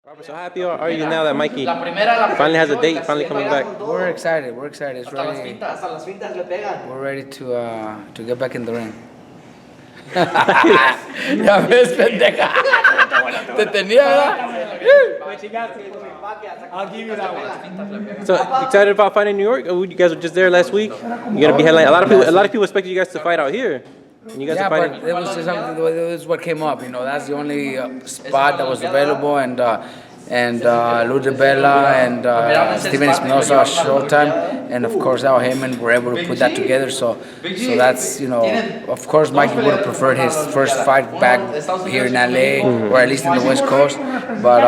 Robert, so happy are you now that Mikey finally has a date, finally coming back? We're excited. We're excited. It's ready. We're ready to get back in the ring. Ya ves, pendeja. Te tenía, ¿verdad? I'll give you that one. So excited about fighting in New York? You guys were just there last week. You're gonna be headlining. A lot of people expected you guys to fight out here. And you guys are But fighting. it was just something. It was what came up. That's the only spot that was available, and Luda Bella and Steven Espinosa Showtime, and of course Al Heyman were able to put that together. So that's of course Mikey would have preferred his first fight back here in LA or at least in the West Coast, but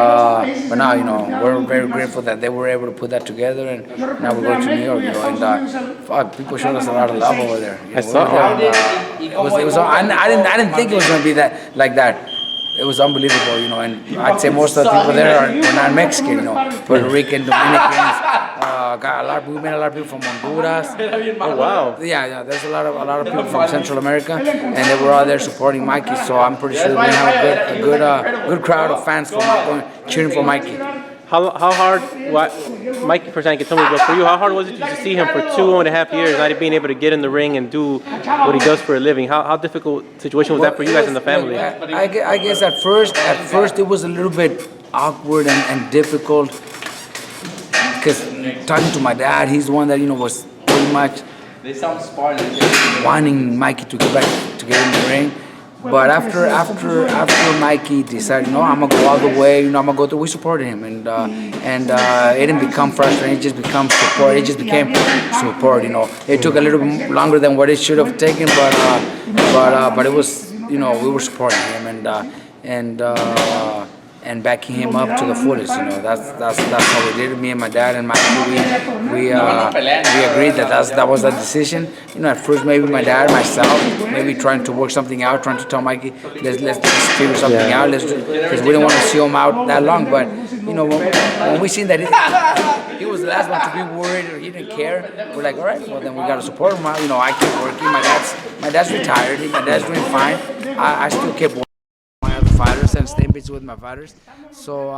now we're very grateful that they were able to put that together, and now we're going to New York. And people showed us a lot of love over there. I saw. I didn't think it was going to be that like that. It was unbelievable, and I'd say most of the people there were not Mexican, Puerto Rican, Dominicans. We met a lot of people from Honduras. Oh wow! Yeah. There's a lot of people from Central America, and they were all there supporting Mikey. So I'm pretty sure we have a good crowd of fans cheering for Mikey. How hard? Mikey personally can tell me, but for you, how hard was it to see him for 2.5 years, not being able to get in the ring and do what he does for a living? How difficult situation was that for you guys in the family? I guess at first it was a little bit awkward and difficult because talking to my dad, he's the one that was pretty much wanting Mikey to get in the ring. But after Mikey decided, I'm gonna go all the way, I'm gonna go through. We supported him, and it didn't become frustrating. It just became support. It just became support. It took a little bit longer than what it should have taken, but it was, we were supporting him and backing him up to the fullest. That's how we did it. Me and my dad and Mikey, we agreed that was the decision. At first maybe my dad, myself, maybe trying to work something out, trying to tell Mikey, let's figure something out, because we didn't want to see him out that long. But when we seen that he was the last one to be worried or he didn't care, we're like, all right, well then we gotta support him. I keep working. My dad's retired. My dad's doing fine. I still keep working fighters and staying busy with my fighters, so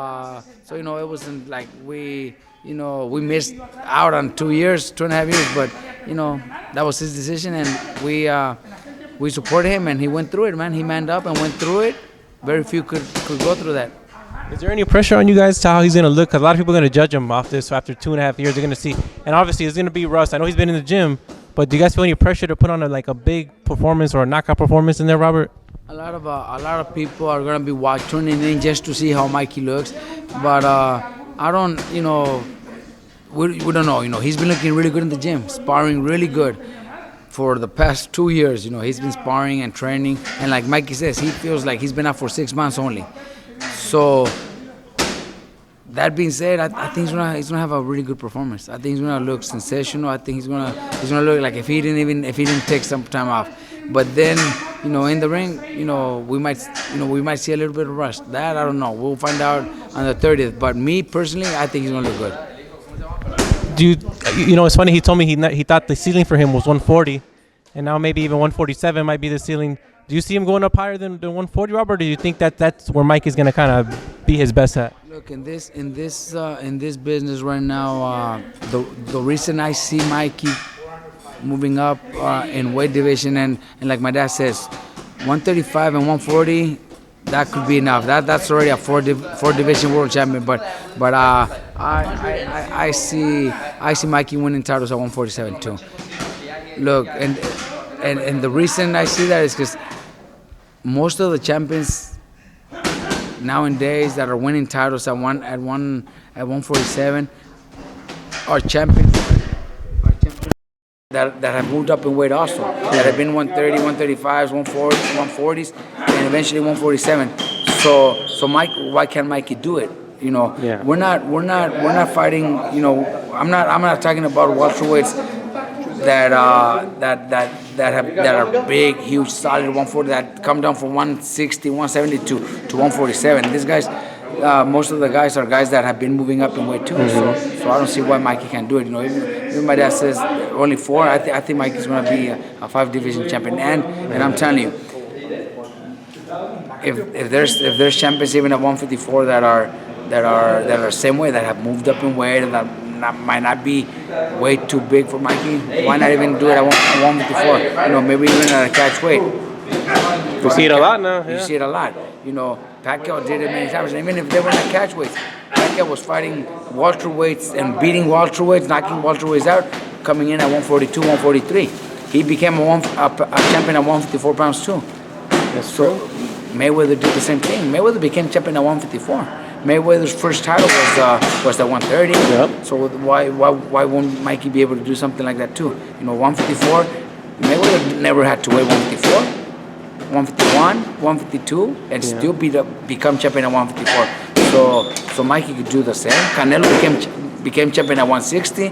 it wasn't like we missed out on 2.5 years, but that was his decision, and we supported him, and he went through it, man. He manned up and went through it. Very few could go through that. Is there any pressure on you guys to how he's going to look? Because a lot of people are going to judge him off this. So after 2.5 years, they're going to see, and obviously it's going to be Russ. I know he's been in the gym, but do you guys feel any pressure to put on a big performance or a knockout performance in there, Robert? A lot of people are gonna be tuning in just to see how Mikey looks, but I don't, we don't know. He's been looking really good in the gym, sparring really good for the past 2 years. He's been sparring and training, and like Mikey says, he feels like he's been out for 6 months only. So that being said, I think he's gonna have a really good performance. I think he's gonna look sensational. I think he's gonna look like if he didn't take some time off. But then, in the ring, we might see a little bit of rush. That I don't know. We'll find out on the 30th. But me personally, I think he's gonna look good. It's funny. He told me he thought the ceiling for him was 140, and now maybe even 147 might be the ceiling. Do you see him going up higher than 140, Robert? Or do you think that's where Mike is gonna kind of be his best at? Look, in this business right now, the reason I see Mikey moving up in weight division, and like my dad says, 135 and 140, that could be enough. That's already a four division world champion. But I see Mikey winning titles at 147 too. Look, and the reason I see that is because most of the champions nowadays that are winning titles at 147 are champions that have moved up in weight also, that have been 130, 135s, 140s, and eventually 147. So Mike, why can't Mikey do it? Yeah. We're not fighting. I'm not talking about welterweights that are big, huge, solid 140 that come down from 160, 170 to 147. These guys, most of the guys are guys that have been moving up in weight too. So I don't see why Mikey can't do it. Even my dad says only 4. I think Mikey's going to be a 5-division champion. And I'm telling you, if there's champions even at 154 that are that are same way, that have moved up in weight, and that might not be way too big for Mikey. Why not even do it at 154? You know, maybe even at a catch weight. You see it a lot now. You Yeah. see it a lot. You know, Pacquiao did it many times. And even if they were not catch weights, Pacquiao was fighting welterweights and beating welterweights, knocking welterweights out, coming in at 142, 143. He became a champion at 154 pounds too. That's So Mayweather did the same thing. Mayweather became champion at 154. Mayweather's first title was at 130. Yep. So why won't Mikey be able to do something like that too? You know, 154. Mayweather never had to weigh 154, 151, 152, and still become champion at 154. So Mikey could do the same. Canelo became champion at 160.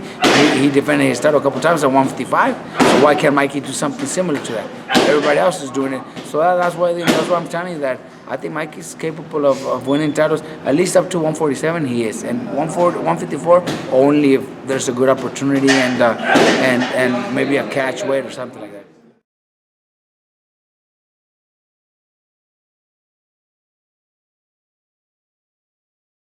He defended his title a couple times at 155. So why can't Mikey do something similar to that? Everybody else is doing it. So that's why I'm telling you that I think Mikey's capable of winning titles, at least up to 147 he is. And 154 only if there's a good opportunity and maybe a catch weight or something like that.